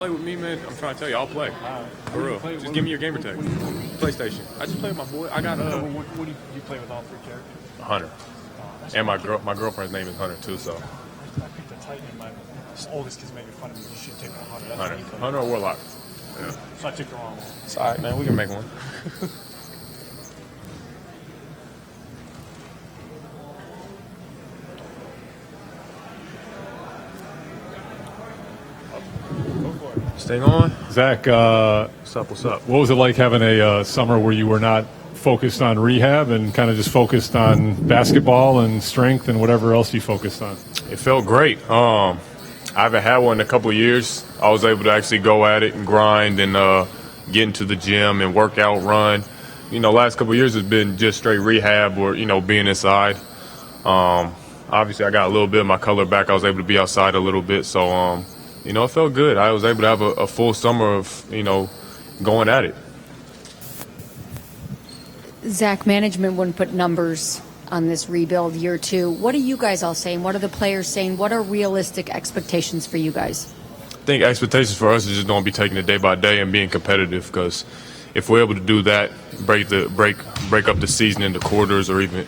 Play with me, man. I'm trying to tell you, I'll play. For real. Just give me your gamer tag. PlayStation. I just play with my boy. I got What do you play with all three characters? Hunter. And my girlfriend's name is Hunter too. So I picked the Titan in my oldest kid's making fun of me. You should take a Hunter. Hunter or Warlock. Yeah. So I took the wrong one. It's all right, man. We can make one. Staying on. Zach, What's up? what was it like having a summer where you were not focused on rehab and kind of just focused on basketball and strength and whatever else you focused on? It felt great. I haven't had one in a couple of years. I was able to actually go at it and grind and get into the gym and work out, run. Last couple of years has been just straight rehab or, being inside. Obviously, I got a little bit of my color back. I was able to be outside a little bit. So, it felt good. I was able to have a full summer of, going at it. Zach, management wouldn't put numbers on this rebuild year two. What are you guys all saying? What are the players saying? What are realistic expectations for you guys? I think expectations for us is just going to be taking it day by day and being competitive, because if we're able to do that, break up the season into quarters or even,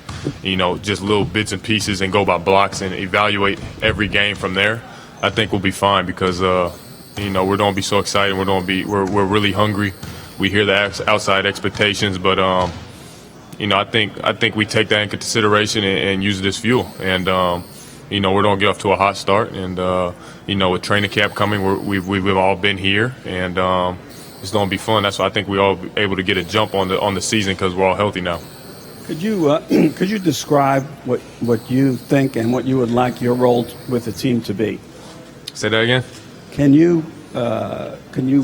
just little bits and pieces and go by blocks and evaluate every game from there, I think we'll be fine, because we're going to be so excited. We're really hungry. We hear the outside expectations, but I think we take that into consideration and use it as fuel. And we're going to get off to a hot start. And with training camp coming, we've all been here, and it's going to be fun. That's why I think we all be able to get a jump on the season, because we're all healthy now. Could you describe what you think and what you would like your role with the team to be? Say that again. Can you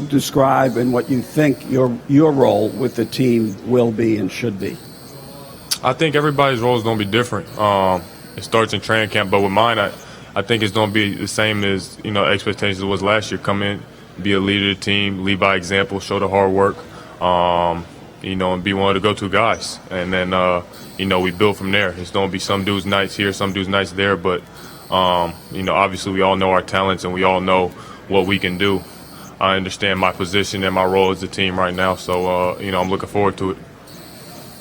describe and what you think your role with the team will be and should be? I think everybody's role is going to be different. It starts in training camp, but with mine, I think it's going to be the same as expectations was last year. Come in, be a leader of the team, lead by example, show the hard work, and be one of the go-to guys. And then we build from there. It's going to be some dudes' nights here, some dudes' nights there, but obviously we all know our talents and we all know what we can do. I understand my position and my role as a team right now, so I'm looking forward to it.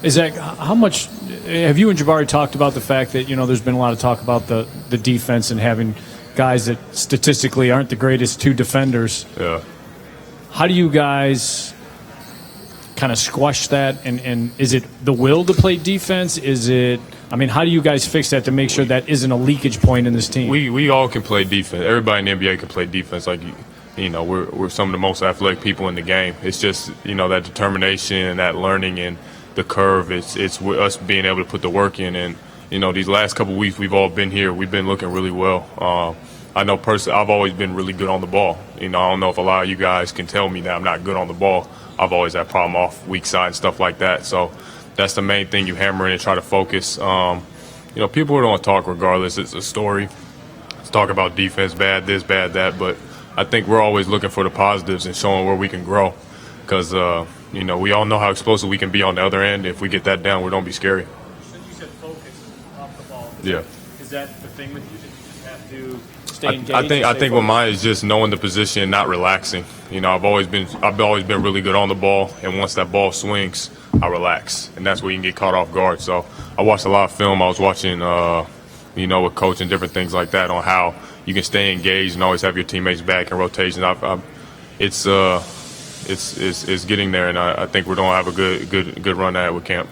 Zach, how much have you and Jabari talked about the fact that there's been a lot of talk about the defense and having guys that statistically aren't the greatest two defenders? Yeah. How do you guys kind of squash that? And is it the will to play defense? How do you guys fix that to make sure that isn't a leakage point in this team? We all can play defense. Everybody in the NBA can play defense. Like, we're some of the most athletic people in the game. It's just, that determination and that learning and the curve. It's us being able to put the work in. And, these last couple of weeks we've all been here. We've been looking really well. I know personally I've always been really good on the ball. I don't know if a lot of you guys can tell me that I'm not good on the ball. I've always had problem off weak side and stuff like that. So that's the main thing you hammer in and try to focus. People are going to talk regardless. It's a story. Let's talk about defense, bad this, bad that. But I think we're always looking for the positives and showing where we can grow, because, we all know how explosive we can be on the other end. If we get that down, we don't be scary. You said focus off the ball. Yeah. Is that the thing with you? That you just have to stay engaged? I think with mine is just knowing the position and not relaxing. I've always been really good on the ball, and once that ball swings, I relax, and that's where you can get caught off guard. So I watched a lot of film. I was watching, with Coach and different things like that on how you can stay engaged and always have your teammates back in rotation. It's getting there, and I think we're going to have a good run at it with camp.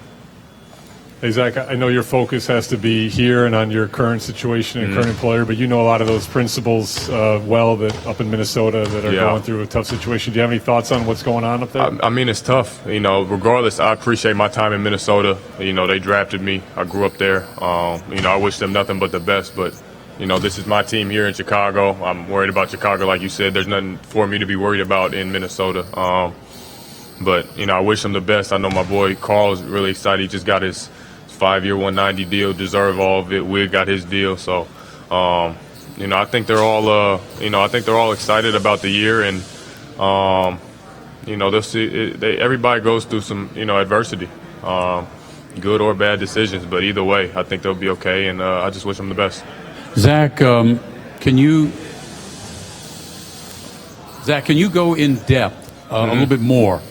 Hey, Zach, I know your focus has to be here and on your current situation and current employer, but you know a lot of those principals that up in Minnesota that are going through a tough situation. Do you have any thoughts on what's going on up there? It's tough. Regardless, I appreciate my time in Minnesota. They drafted me. I grew up there. I wish them nothing but the best, but this is my team here in Chicago. I'm worried about Chicago, like you said. There's nothing for me to be worried about in Minnesota. But I wish them the best. I know my boy Carl's really excited. He just got his 5-year, 190 deal. Deserve all of it. Wig got his deal. So, I think they're all excited about the year, and they'll see. Everybody goes through some adversity, good or bad decisions. But either way, I think they'll be okay, and I just wish them the best. Zach, can you Zach, can you go in depth a little bit more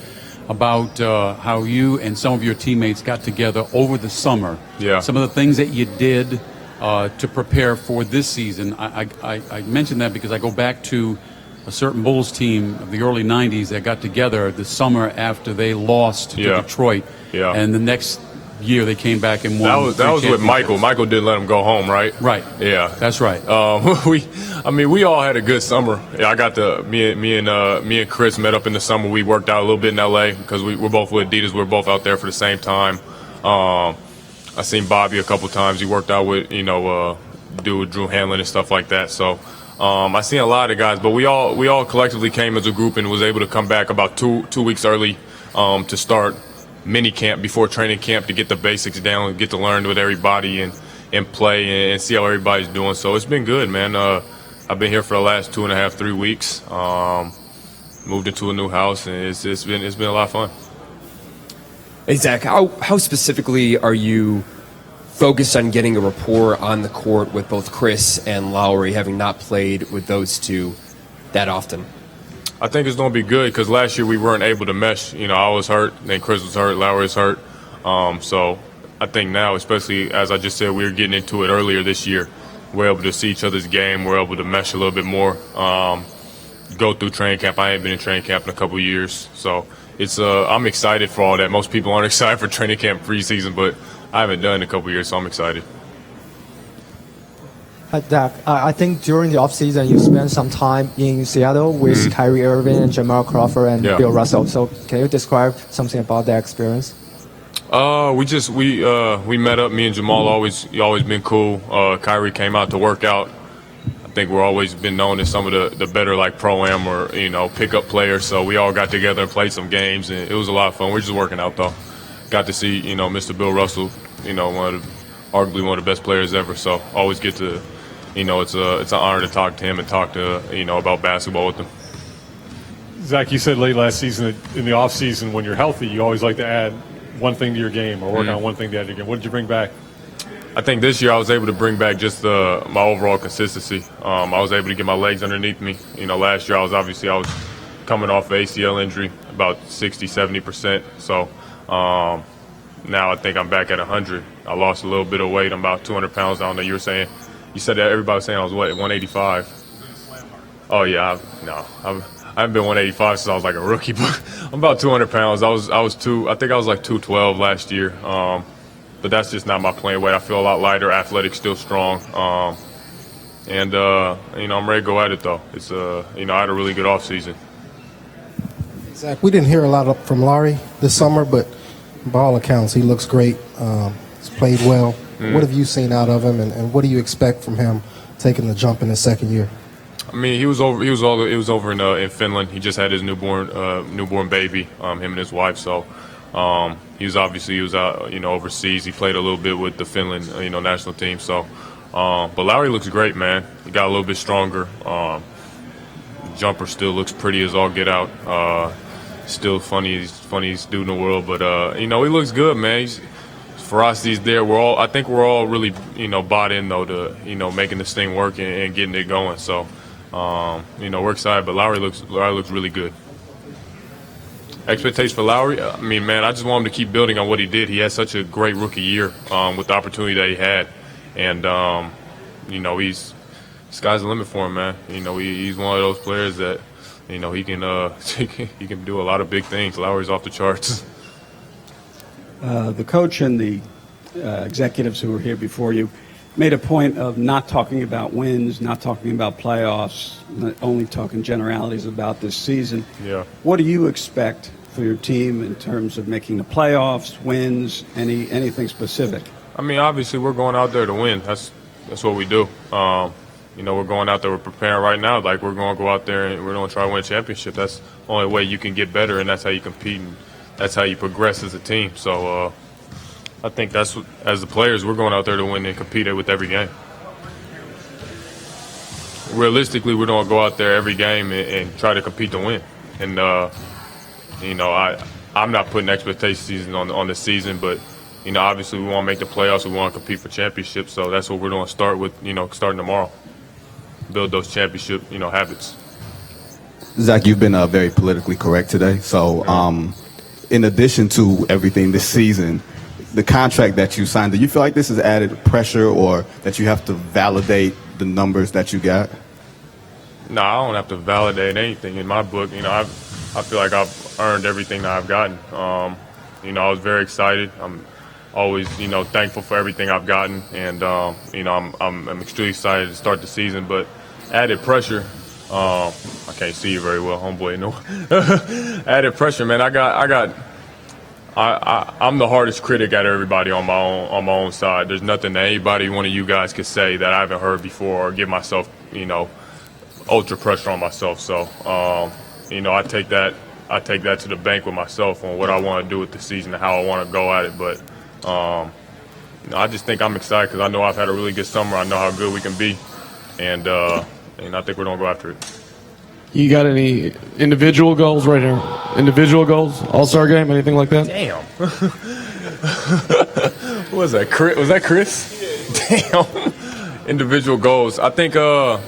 about how you and some of your teammates got together over the summer? Yeah. Some of the things that you did to prepare for this season. I mentioned that because I go back to a certain Bulls team of the early 90s that got together the summer after they lost to Detroit. Yeah. And the next year they came back and won. That was with Michael. Michael didn't let him go home, right? Right. Yeah. That's right. We all had a good summer. Yeah, I got me and Chris met up in the summer. We worked out a little bit in LA because we're both with Adidas. We're both out there for the same time. I seen Bobby a couple times. He worked out with dude Drew Hanlon and stuff like that. So I seen a lot of guys, but we all collectively came as a group and was able to come back about two weeks early to start mini camp before training camp to get the basics down and get to learn with everybody and play and see how everybody's doing. So it's been good, man. I've been here for the last 2.5, 3 weeks. Moved into a new house, and it's been a lot of fun. Hey, Zach, how specifically are you focused on getting a rapport on the court with both Chris and Lauri, having not played with those two that often? I think it's going to be good because last year we weren't able to mesh. I was hurt, then Chris was hurt, Lauri was hurt. So I think now, especially as I just said, we were getting into it earlier this year. We're able to see each other's game. We're able to mesh a little bit more. Go through training camp. I ain't been in training camp in a couple of years, so it's I'm excited for all that. Most people aren't excited for training camp preseason, but I haven't done it in a couple of years, so I'm excited. Zach, I think during the offseason you spent some time in Seattle with Kyrie Irving and Jamal Crawford and Bill Russell. So can you describe something about that experience? We met up. Me and Jamal always been cool. Kyrie came out to work out. I think we're always been known as some of the better like pro-am or pickup players. So we all got together and played some games, and it was a lot of fun. We're just working out though. Got to see Mr. Bill Russell, arguably one of the best players ever. So always get to. It's an honor to talk to him and talk to about basketball with him. Zach, you said late last season that in the off season when you're healthy, you always like to add one thing to your game or work on one thing to add to your game. What did you bring back? I think this year I was able to bring back just my overall consistency. I was able to get my legs underneath me. Last year I was coming off an ACL injury, about 60-70%. So now I think I'm back at 100. I lost a little bit of weight. I'm about 200 pounds down there. You said that everybody was saying I was 185. Oh yeah, I haven't been 185 since I was like a rookie, but I'm about 200 pounds. I think I was like 212 last year. But that's just not my playing weight. I feel a lot lighter, athletic, still strong. I'm ready to go at it though. It's I had a really good offseason. Zach, we didn't hear a lot from Lauri this summer, but by all accounts, he looks great. He's played well. What have you seen out of him, and what do you expect from him taking the jump in his second year? I mean, he was over in Finland. He just had his newborn baby, him and his wife. So he was out, overseas. He played a little bit with the Finland, national team. So, but Lauri looks great, man. He got a little bit stronger. Jumper still looks pretty as all get out. Still funniest dude in the world, but he looks good, man. Ferocity's there. I think we're all really, bought in though to, making this thing work and getting it going. So, we're excited. But Lauri looks really good. Expectations for Lauri? I mean, man, I just want him to keep building on what he did. He had such a great rookie year with the opportunity that he had, and sky's the limit for him, man. He's one of those players that, he can he can do a lot of big things. Lauri's off the charts. The coach and the executives who were here before you made a point of not talking about wins, not talking about playoffs, only talking generalities about this season. Yeah. What do you expect for your team in terms of making the playoffs, wins, anything specific? I mean, obviously we're going out there to win. That's what we do. We're going out there, we're preparing right now like we're going to go out there and we're going to try to win a championship. That's the only way you can get better, and that's how you compete, and that's how you progress as a team. So I think that's what, as the players, we're going out there to win and compete with every game. Realistically, we're going to go out there every game and try to compete to win. And, I'm not putting expectations on the season, but, obviously we want to make the playoffs. We want to compete for championships. So that's what we're going to start with, starting tomorrow. Build those championship, habits. Zach, you've been very politically correct today. So, in addition to everything this season, the contract that you signed, do you feel like this has added pressure or that you have to validate the numbers that you got? No, I don't have to validate anything in my book. You know, I feel like I've earned everything that I've gotten. You know, I was very excited. I'm always, you know, thankful for everything I've gotten, and you know, I'm extremely excited to start the season. But added pressure. I can't see you very well, homeboy. No, added pressure, man. I'm the hardest critic at everybody on my own side. There's nothing that anybody, one of you guys, could say that I haven't heard before or give myself, you know, ultra pressure on myself. So, you know, I take that to the bank with myself on what I want to do with the season and how I want to go at it. But you know, I just think I'm excited because I know I've had a really good summer. I know how good we can be, and I think we're gonna go after it. You got any individual goals right here? Individual goals? All-Star game? Anything like that? Damn. What was that? Was that Chris? Damn. Individual goals. I think I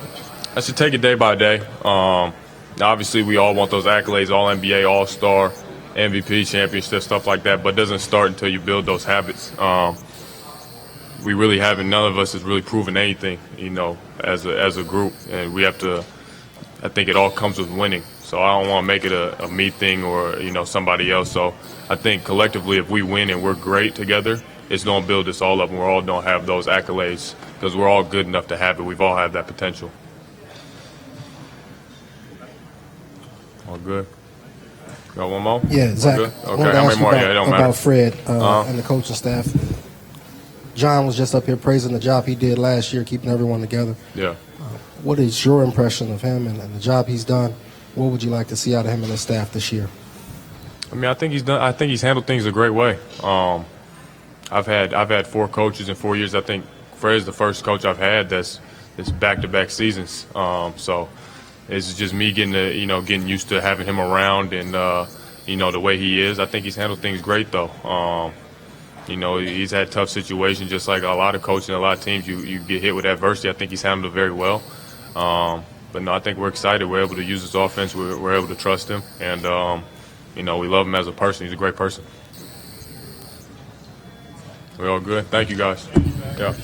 should take it day by day. Obviously, we all want those accolades, All-NBA, All-Star, MVP, championship, stuff like that, but it doesn't start until you build those habits. We really haven't. None of us has really proven anything, you know, as a group, and we have to. I think it all comes with winning. So I don't want to make it a me thing or, you know, somebody else. So I think collectively, if we win and we're great together, it's going to build us all up, and we're all going to have those accolades because we're all good enough to have it. We've all had that potential. All good. Got one more? Yeah, Zach. Okay, how many more? Yeah, it don't matter. About Fred and the coaching staff. John was just up here praising the job he did last year, keeping everyone together. Yeah. What is your impression of him and the job he's done? What would you like to see out of him and his staff this year? I mean, I think he's handled things a great way. I've had 4 coaches in 4 years. I think Fred is the first coach I've had that's back-to-back seasons. So it's just me getting used to having him around and you know, the way he is. I think he's handled things great though. You know, he's had tough situations just like a lot of coaches and a lot of teams. You get hit with adversity. I think he's handled it very well. But no, I think we're excited. We're able to use his offense. We're able to trust him, and you know, we love him as a person. He's a great person. We're all good. Thank you, guys. Yeah.